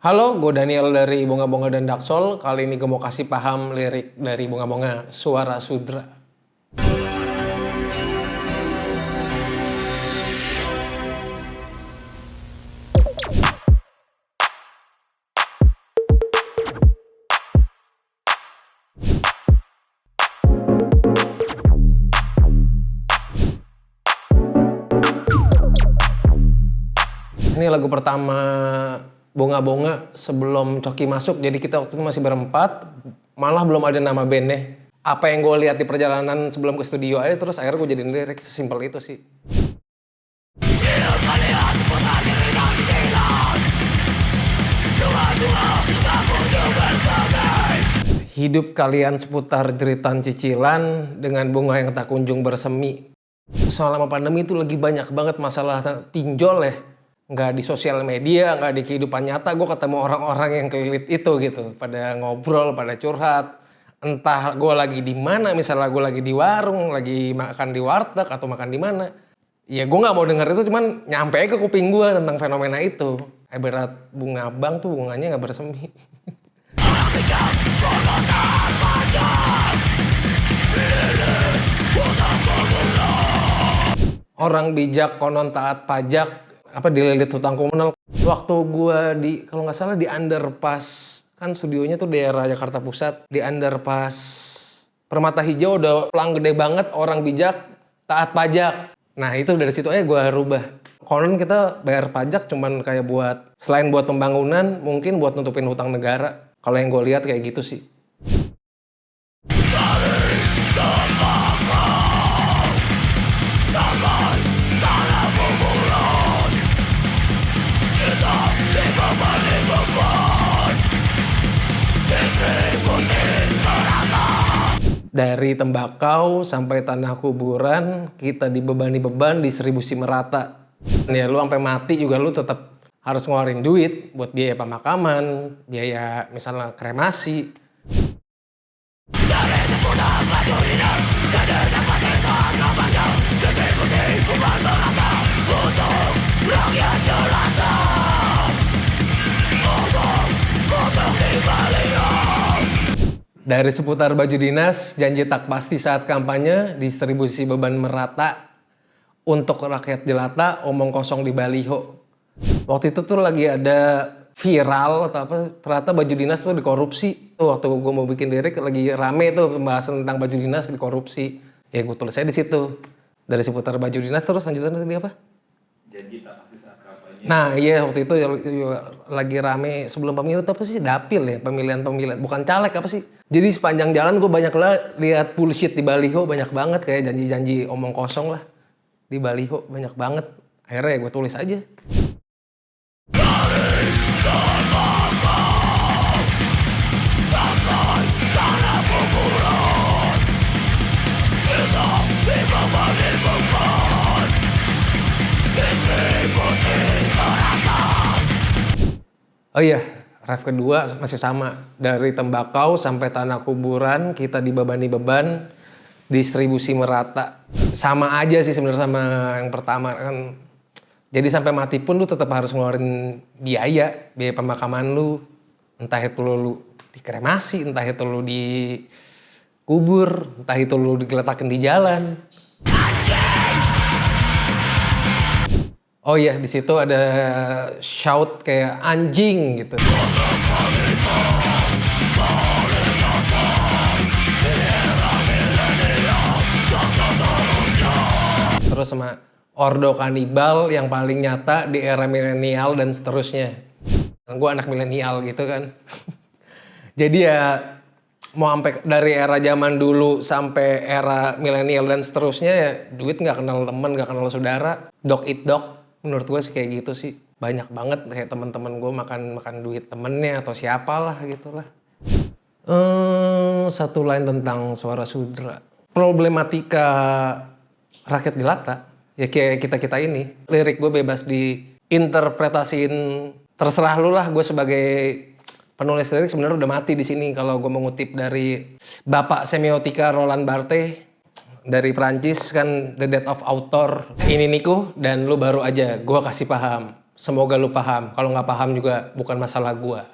Halo, gue Daniel dari Bunga Bonga dan Daksol. Kali ini gue mau kasih paham lirik dari Bunga Bonga, Suara Sudra. Ini lagu pertama Bunga Bonga sebelum Coki masuk, jadi kita waktu itu masih berempat, malah belum ada nama bandnya. Apa yang gue lihat di perjalanan sebelum ke studio aja, terus akhirnya gue jadiin lirik, sesimpel itu sih. Hidup kalian seputar jeritan cicilan dengan bunga yang tak kunjung bersemi. Selama pandemi itu lagi banyak banget masalah pinjol ya. Nggak di sosial media, nggak di kehidupan nyata, gue ketemu orang-orang yang kelilit itu gitu. Pada ngobrol, pada curhat. Entah gue lagi di mana, misalnya gue lagi di warung, lagi makan di warteg, atau makan di mana. Ya gue nggak mau denger itu, cuman nyampe ke kuping gue tentang fenomena itu. Ibarat bunga abang tuh bunganya nggak bersemi. Orang bijak konon taat pajak, apa dililit hutang komunal. Waktu gua di, kalau nggak salah di underpass, kan studionya tuh daerah Jakarta Pusat, di underpass Permata Hijau udah pelang gede banget, orang bijak taat pajak. Nah itu dari situ aja gua rubah. Konon kita bayar pajak cuman kayak buat, selain buat pembangunan, mungkin buat nutupin hutang negara. Kalau yang gue lihat kayak gitu sih. Dari tembakau sampai tanah kuburan, kita dibebani beban, distribusi merata. Ya lu sampai mati juga lu tetap harus ngeluarin duit buat biaya pemakaman, biaya misalnya kremasi. Dari seputar baju dinas, janji tak pasti saat kampanye, distribusi beban merata, untuk rakyat jelata, omong kosong di baliho. Waktu itu tuh lagi ada viral atau apa, ternyata baju dinas tuh dikorupsi. Tuh waktu gue mau bikin lirik lagi rame tuh pembahasan tentang baju dinas dikorupsi. Ya gue tulis aja di situ. Dari seputar baju dinas, terus lanjutannya tadi apa? Janji tak pasti saat kampanye. Nah iya, waktu itu lagi rame sebelum pemilu tuh apa sih? Dapil ya, pemilihan bukan caleg apa sih? Jadi sepanjang jalan gue banyak lah lihat bullshit di baliho, banyak banget kayak janji-janji omong kosong lah di baliho, banyak banget. Akhirnya ya gue tulis aja. Oh iya, ref kedua masih sama. Dari tembakau sampai tanah kuburan, kita dibebani beban, distribusi merata. Sama aja sih sebenarnya sama yang pertama kan. Jadi sampai mati pun lu tetap harus ngeluarin biaya pemakaman lu. Entah itu lu dikremasi, entah itu lu dikubur, entah itu lu digeletakin di jalan. Oh iya, di situ ada shout kayak anjing gitu. Terus sama ordo kanibal yang paling nyata di era milenial dan seterusnya. Gue anak milenial gitu kan. Jadi ya mau sampai dari era zaman dulu sampai era milenial dan seterusnya ya duit nggak kenal teman, nggak kenal saudara. Dog eat dog. Menurut gue sih kayak gitu sih. Banyak banget kayak teman-teman gue makan duit temennya atau siapalah gitu lah. Satu lain tentang Suara Sudra. Problematika rakyat jelata. Ya kayak kita-kita ini. Lirik gue bebas diinterpretasiin. Terserah lu lah, gue sebagai penulis lirik sebenarnya udah mati di sini. Kalau gue mengutip dari Bapak Semiotika Roland Barthes. Dari Prancis kan The Death of Author. Ini Niku dan lu baru aja, gue kasih paham. Semoga lu paham. Kalau nggak paham juga bukan masalah gua.